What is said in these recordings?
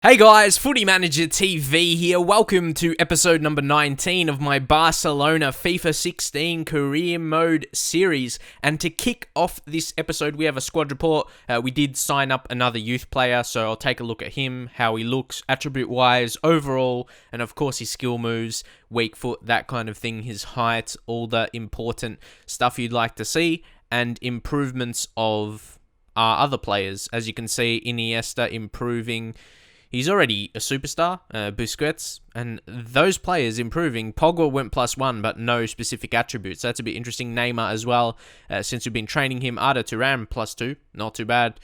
Hey guys, Footy Manager TV here. Welcome to episode number 19 of my Barcelona FIFA 16 Career Mode series. And to kick off this episode, we have a squad report. We did sign up another youth player, so I'll take a look at him, how he looks, attribute-wise, overall, and of course his skill moves, weak foot, that kind of thing, his height, all the important stuff you'd like to see, and improvements of our other players. As you can see, Iniesta improving. He's already a superstar, Busquets, and those players improving. Pogba went +1, but no specific attributes. That's a bit interesting. Neymar as well, since we've been training him. Arda Turan +2, not too bad.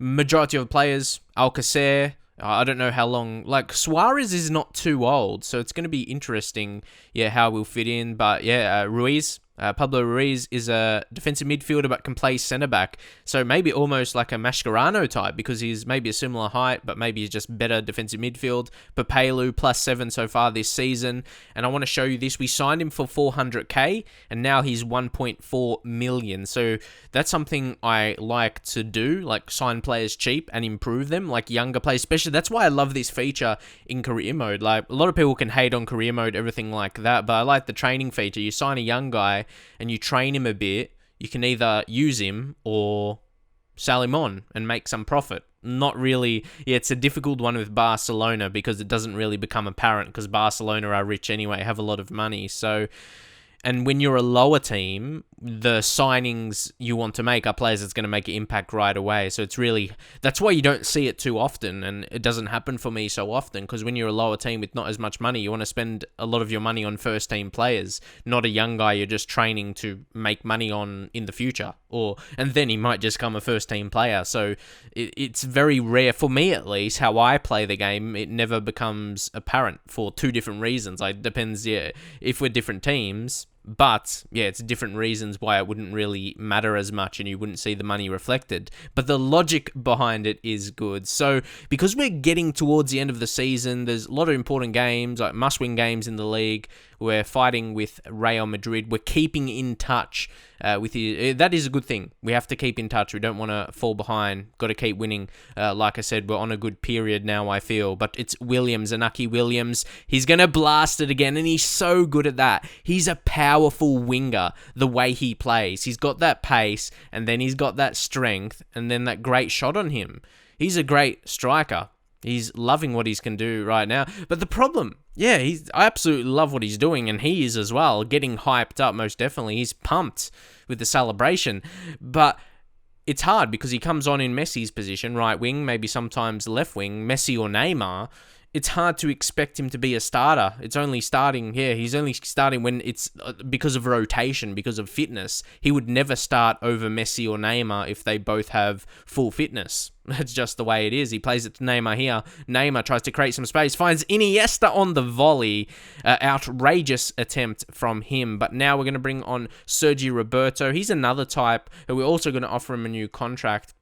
Majority of players, Alcacer, I don't know how long. Like, Suarez is not too old, so it's going to be interesting, how we'll fit in. But, Ruiz. Pablo Ruiz is a defensive midfielder but can play centre-back. So maybe almost like a Mascherano type because he's maybe a similar height but maybe he's just better defensive midfield. Papelu +7 so far this season. And I want to show you this. We signed him for 400k and now he's 1.4 million. So that's something I like to do, like sign players cheap and improve them, like younger players especially. That's why I love this feature in career mode. Like, a lot of people can hate on career mode, everything like that, but I like the training feature. You sign a young guy and you train him a bit, you can either use him or sell him on and make some profit. Not really, it's a difficult one with Barcelona because it doesn't really become apparent because Barcelona are rich anyway, have a lot of money. So, and when you're a lower team, the signings you want to make are players that's going to make an impact right away. So it's really, that's why you don't see it too often, and it doesn't happen for me so often, because when you're a lower team with not as much money, you want to spend a lot of your money on first team players, not a young guy you're just training to make money on in the future, and then he might just become a first team player. So it's very rare, for me at least, how I play the game. It never becomes apparent for two different reasons. It depends, if we're different teams. But, it's different reasons why it wouldn't really matter as much and you wouldn't see the money reflected. But the logic behind it is good. So, because we're getting towards the end of the season, there's a lot of important games, like must-win games in the league. We're fighting with Real Madrid. We're keeping in touch with you. That is a good thing. We have to keep in touch. We don't want to fall behind. Got to keep winning. Like I said, we're on a good period now, I feel. But it's Williams, Inaki Williams. He's going to blast it again, and he's so good at that. He's a powerful winger, the way he plays. He's got that pace, and then he's got that strength, and then that great shot on him. He's a great striker. He's loving what he can do right now. But the problem, I absolutely love what he's doing, and he is as well, getting hyped up, most definitely. He's pumped with the celebration. But it's hard because he comes on in Messi's position, right wing, maybe sometimes left wing, Messi or Neymar. It's hard to expect him to be a starter. It's only starting, he's only starting when it's because of rotation, because of fitness. He would never start over Messi or Neymar if they both have full fitness. That's just the way it is. He plays it to Neymar here. Neymar tries to create some space, finds Iniesta on the volley. Outrageous attempt from him. But now we're going to bring on Sergey Roberto. He's another type, and we're also going to offer him a new contract.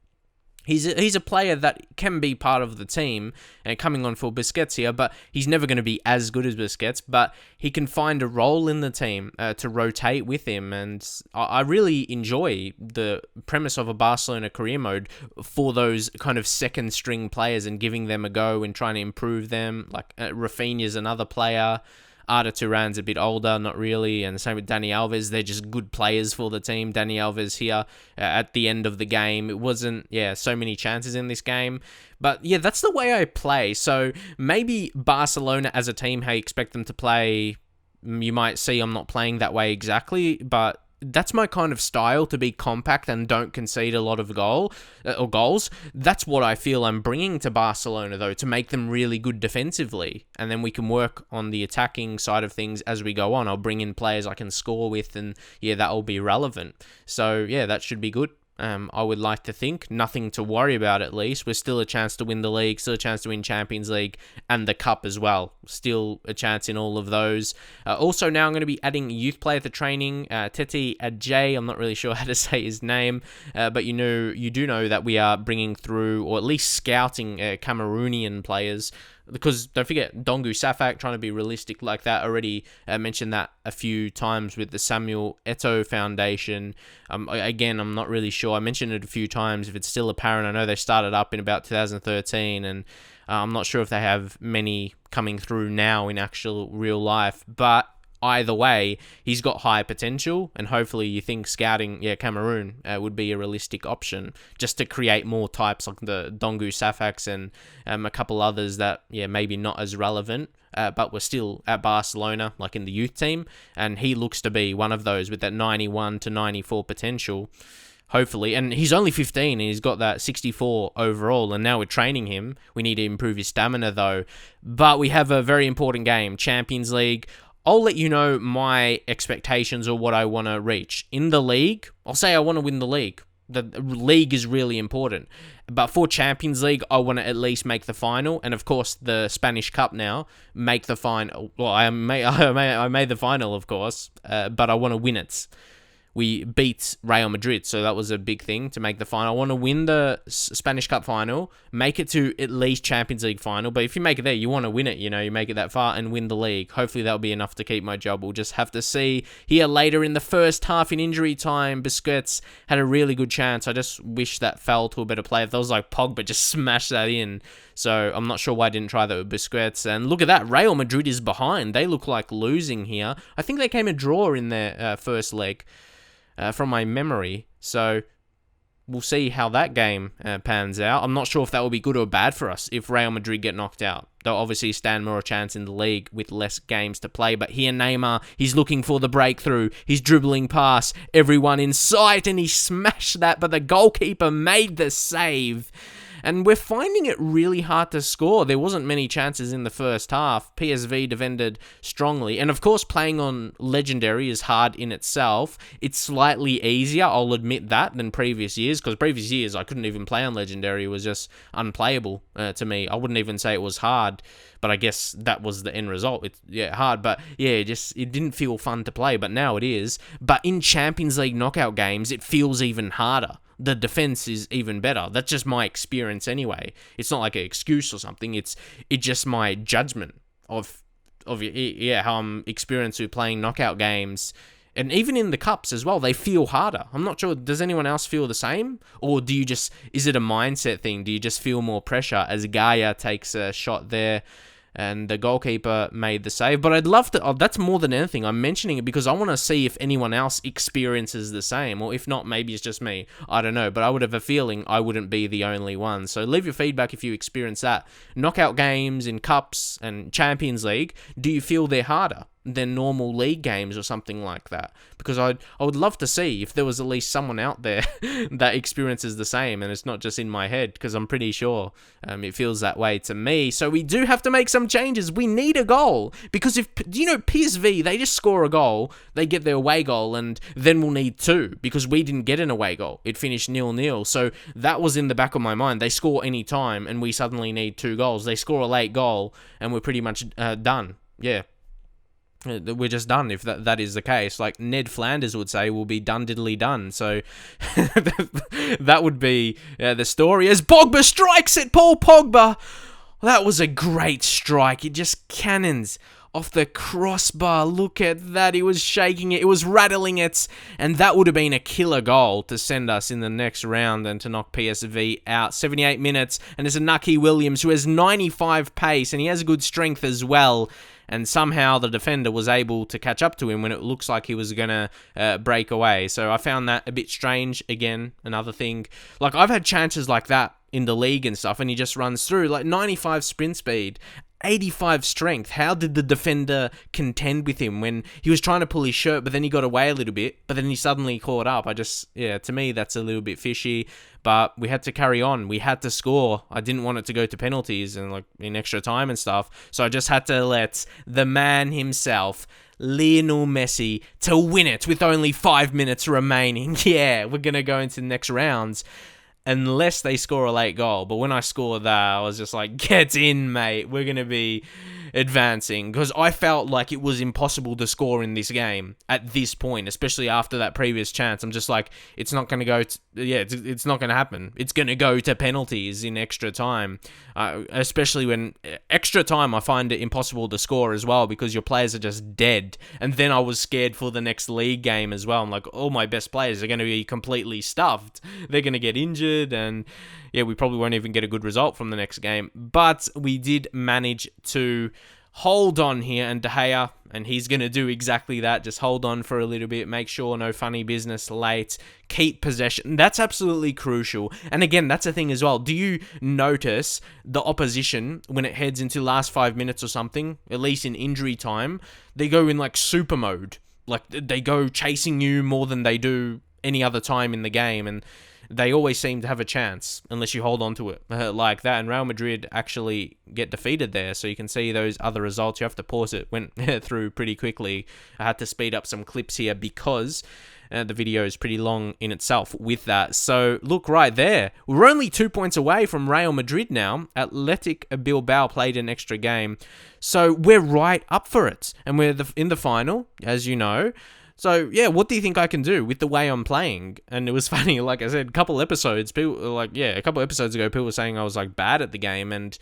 He's a player that can be part of the team, and coming on for Busquets here, but he's never going to be as good as Busquets, but he can find a role in the team to rotate with him, and I really enjoy the premise of a Barcelona career mode for those kind of second string players and giving them a go and trying to improve them. Like Rafinha's another player. Arda Turan's a bit older, not really, and the same with Dani Alves. They're just good players for the team. Dani Alves here at the end of the game. It wasn't, so many chances in this game. But, that's the way I play. So maybe Barcelona as a team, how you expect them to play, you might see I'm not playing that way exactly, but that's my kind of style, to be compact and don't concede a lot of goals. That's what I feel I'm bringing to Barcelona, though, to make them really good defensively. And then we can work on the attacking side of things as we go on. I'll bring in players I can score with, and that will be relevant. So, that should be good. I would like to think. Nothing to worry about, at least. We're still a chance to win the league, still a chance to win Champions League and the Cup as well. Still a chance in all of those. Also, now I'm going to be adding a youth player to training, Teti Ajay. I'm not really sure how to say his name, but you do know that we are bringing through, or at least scouting, Cameroonian players. Because don't forget, Dongu Safak, trying to be realistic like that. Already mentioned that a few times with the Samuel Eto'o Foundation. Again, I'm not really sure. I mentioned it a few times. If it's still apparent, I know they started up in about 2013, and I'm not sure if they have many coming through now in actual real life, but either way, he's got high potential, and hopefully you think scouting, Cameroon would be a realistic option just to create more types like the Dongu Safaks and a couple others that, maybe not as relevant, but were still at Barcelona, like in the youth team, and he looks to be one of those with that 91 to 94 potential. Hopefully, and he's only 15 and he's got that 64 overall, and now we're training him. We need to improve his stamina though, but we have a very important game, Champions League. I'll let you know my expectations or what I want to reach. In the league, I'll say I want to win the league. The league is really important. But for Champions League, I want to at least make the final. And of course, the Spanish Cup now, make the final. Well, I made the final, of course, but I want to win it. We beat Real Madrid, so that was a big thing to make the final. I want to win the Spanish Cup final, make it to at least Champions League final, but if you make it there, you want to win it, you make it that far and win the league. Hopefully that'll be enough to keep my job. We'll just have to see. Here later in the first half in injury time, Busquets had a really good chance. I just wish that fell to a better player. If that was like Pogba, just smashed that in. So I'm not sure why I didn't try that with Busquets. And look at that, Real Madrid is behind. They look like losing here. I think they came a draw in their first leg. From my memory, so we'll see how that game pans out. I'm not sure if that will be good or bad for us if Real Madrid get knocked out. They'll obviously stand more a chance in the league with less games to play, but here Neymar, he's looking for the breakthrough. He's dribbling past everyone in sight, and he smashed that, but the goalkeeper made the save. And we're finding it really hard to score. There wasn't many chances in the first half. PSV defended strongly. And of course, playing on Legendary is hard in itself. It's slightly easier, I'll admit that, than previous years. Because previous years, I couldn't even play on Legendary. It was just unplayable to me. I wouldn't even say it was hard. But I guess that was the end result. It's hard. But it didn't feel fun to play. But now it is. But in Champions League knockout games, it feels even harder. The defense is even better. That's just my experience anyway. It's not like an excuse or something. It's just my judgment of how I'm experienced with playing knockout games. And even in the cups as well, they feel harder. I'm not sure, does anyone else feel the same? Or is it a mindset thing? Do you just feel more pressure as Gaia takes a shot there? And the goalkeeper made the save. But I'd love to... that's more than anything. I'm mentioning it because I want to see if anyone else experiences the same. Or if not, maybe it's just me. I don't know. But I would have a feeling I wouldn't be the only one. So leave your feedback if you experience that. Knockout games in Cups and Champions League, do you feel they're harder than normal league games or something like that? Because I would love to see if there was at least someone out there that experiences the same and it's not just in my head, because I'm pretty sure it feels that way to me. So we do have to make some changes. We need a goal, because if PSV, they just score a goal, they get their away goal, and then we'll need two because we didn't get an away goal. It finished 0-0. So that was in the back of my mind. They score any time and we suddenly need 2 goals. They score a late goal and we're pretty much done. Yeah. We're just done if that is the case. Like Ned Flanders would say, we'll be done diddly done. So that would be the story. As Pogba strikes it, Paul Pogba. That was a great strike. It just cannons off the crossbar. Look at that. He was shaking it. It was rattling it. And that would have been a killer goal to send us in the next round and to knock PSV out. 78 minutes. And there's a Nucky Williams who has 95 pace and he has good strength as well. And somehow the defender was able to catch up to him when it looks like he was going to break away. So I found that a bit strange. Again, another thing. Like, I've had chances like that in the league and stuff, and he just runs through. Like, 95 sprint speed, 85 strength. How did the defender contend with him when he was trying to pull his shirt, but then he got away a little bit, but then he suddenly caught up? To me, that's a little bit fishy. But we had to carry on. We had to score. I didn't want it to go to penalties and like in extra time and stuff. So I just had to let the man himself, Lionel Messi, to win it with only 5 minutes remaining. Yeah, we're going to go into the next rounds unless they score a late goal. But when I scored that, I was just like, get in, mate. We're going to be advancing, because I felt like it was impossible to score in this game at this point, especially after that previous chance. I'm just like, it's not going to go, it's not going to happen. It's going to go to penalties in extra time, especially when extra time I find it impossible to score as well, because your players are just dead. And then I was scared for the next league game as well. I'm like, all my best players are going to be completely stuffed. They're going to get injured, and yeah, we probably won't even get a good result from the next game. But we did manage to hold on here, and De Gea, and he's going to do exactly that. Just hold on for a little bit, make sure no funny business late, keep possession. That's absolutely crucial. And again, that's a thing as well. Do you notice the opposition, when it heads into last 5 minutes or something, at least in injury time, they go in like super mode. Like, they go chasing you more than they do any other time in the game, and they always seem to have a chance unless you hold on to it like that. And Real Madrid actually get defeated there. So you can see those other results. You have to pause it. Went through pretty quickly. I had to speed up some clips here because the video is pretty long in itself with that. So look right there. We're only 2 points away from Real Madrid now. Athletic Bilbao played an extra game. So we're right up for it. And we're in the final, as you know. So, yeah, what do you think I can do with the way I'm playing? And it was funny, like I said, a couple episodes ago, people were saying I was, like, bad at the game and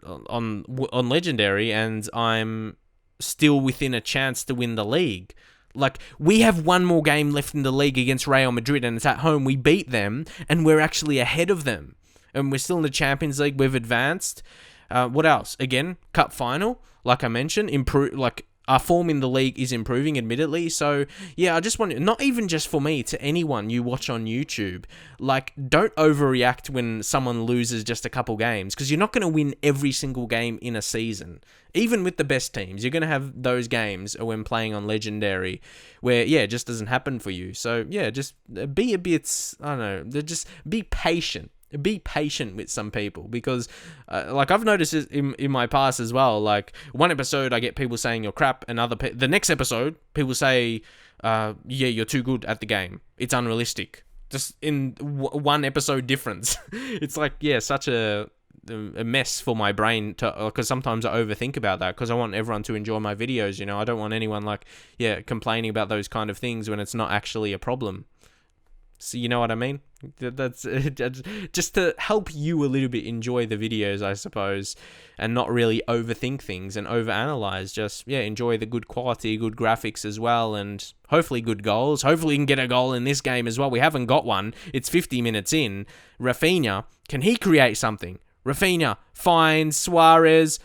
on Legendary, and I'm still within a chance to win the league. Like, we have one more game left in the league against Real Madrid, and it's at home. We beat them, and we're actually ahead of them. And we're still in the Champions League. We've advanced. What else? Again, cup final, like I mentioned, our form in the league is improving, admittedly. So, yeah, I just want, not even just for me, to anyone you watch on YouTube, like, don't overreact when someone loses just a couple games, because you're not going to win every single game in a season. Even with the best teams, you're going to have those games when playing on Legendary where, yeah, it just doesn't happen for you. So, yeah, just be a bit, I don't know, just be patient. Be patient with some people, because like I've noticed it in my past as well. Like, one episode I get people saying you're crap, and the next episode people say yeah, you're too good at the game, it's unrealistic. Just in one episode difference. It's like, yeah, such a mess for my brain, to because sometimes I overthink about that, because I want everyone to enjoy my videos, you know. I don't want anyone, like, yeah, complaining about those kind of things when it's not actually a problem. So you know what I mean? That's just to help you a little bit enjoy the videos, I suppose, and not really overthink things and overanalyze. Just, yeah, enjoy the good quality, good graphics as well, and hopefully good goals. Hopefully you can get a goal in this game as well. We haven't got one. It's 50 minutes in. Rafinha, can he create something? Rafinha finds Suarez.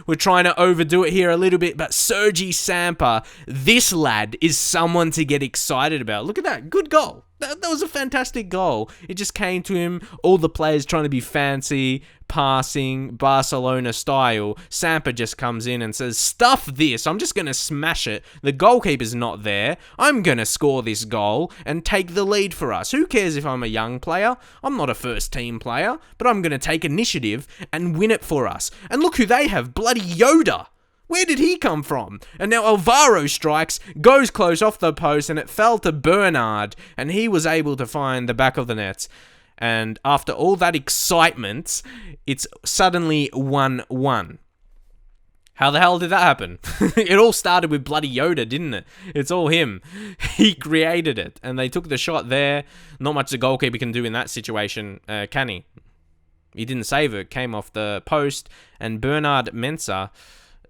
We're trying to overdo it here a little bit, but Sergey Samper, this lad is someone to get excited about. Look at that. Good goal. That was a fantastic goal. It just came to him. All the players trying to be fancy, passing, Barcelona style. Samper just comes in and says, stuff this. I'm just going to smash it. The goalkeeper's not there. I'm going to score this goal and take the lead for us. Who cares if I'm a young player? I'm not a first team player, but I'm going to take initiative and win it for us. And look who they have. Bloody Yoda. Where did he come from? And now Alvaro strikes, goes close off the post, and it fell to Bernard, and he was able to find the back of the net. And after all that excitement, it's suddenly 1-1. How the hell did that happen? It all started with bloody Yoda, didn't it? It's all him. He created it, and they took the shot there. Not much the goalkeeper can do in that situation, can he? He didn't save it, came off the post, and Bernard Mensah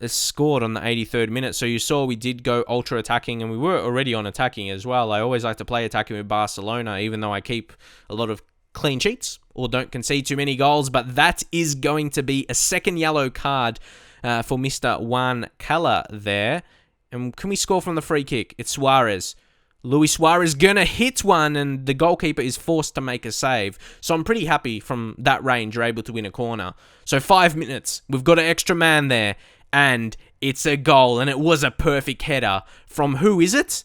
scored on the 83rd minute. So you saw we did go ultra attacking, and we were already on attacking as well. I always like to play attacking with Barcelona, even though I keep a lot of clean sheets or don't concede too many goals. But that is going to be a second yellow card for Mr. Juan Cala there. And can we score from the free kick? It's Suarez. Luis Suarez gonna hit one, and the goalkeeper is forced to make a save. So I'm pretty happy from that range, you're able to win a corner. So 5 minutes, we've got an extra man there, and it's a goal, and it was a perfect header from who is it?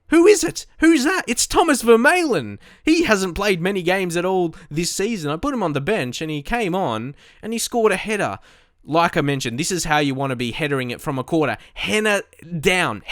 Who is it? Who's that? It's Thomas Vermaelen. He hasn't played many games at all this season. I put him on the bench, and he came on, and he scored a header. Like I mentioned, this is how you want to be headering it from a corner. Header down.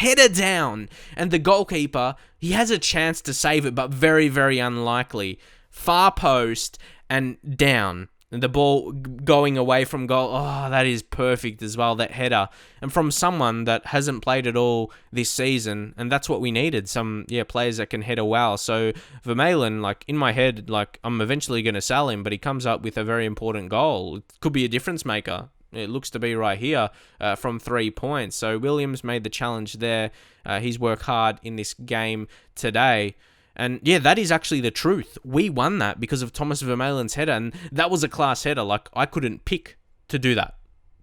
And the goalkeeper, he has a chance to save it, but very, very unlikely. Far post and down. And the ball going away from goal, oh, that is perfect as well, that header. And from someone that hasn't played at all this season, and that's what we needed, some players that can header well. So Vermaelen, like, in my head, like, I'm eventually going to sell him, but he comes up with a very important goal. It could be a difference maker. It looks to be right here from 3 points. So Williams made the challenge there. He's worked hard in this game today. And yeah, that is actually the truth. We won that because of Thomas Vermaelen's header, and that was a class header. Like, I couldn't pick to do that.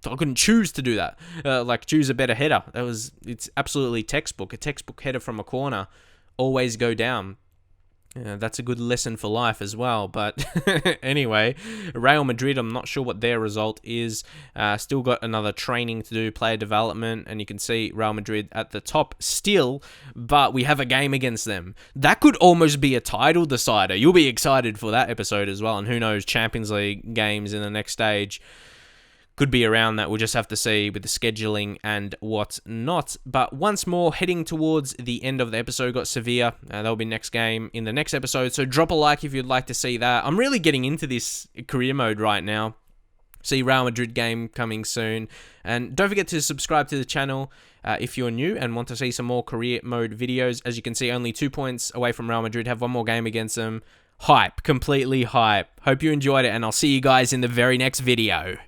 I couldn't choose to do that. Choose a better header. It's absolutely textbook. A textbook header from a corner. Always go down. That's a good lesson for life as well. But anyway, Real Madrid, I'm not sure what their result is. Still got another training to do, player development, and you can see Real Madrid at the top still, but we have a game against them. That could almost be a title decider. You'll be excited for that episode as well, and who knows, Champions League games in the next stage could be around that. We'll just have to see with the scheduling and what's not. But once more, heading towards the end of the episode, got Sevilla. That'll be next game in the next episode. So drop a like if you'd like to see that. I'm really getting into this career mode right now. See Real Madrid game coming soon. And don't forget to subscribe to the channel if you're new and want to see some more career mode videos. As you can see, only 2 points away from Real Madrid. Have one more game against them. Hype. Completely hype. Hope you enjoyed it, and I'll see you guys in the very next video.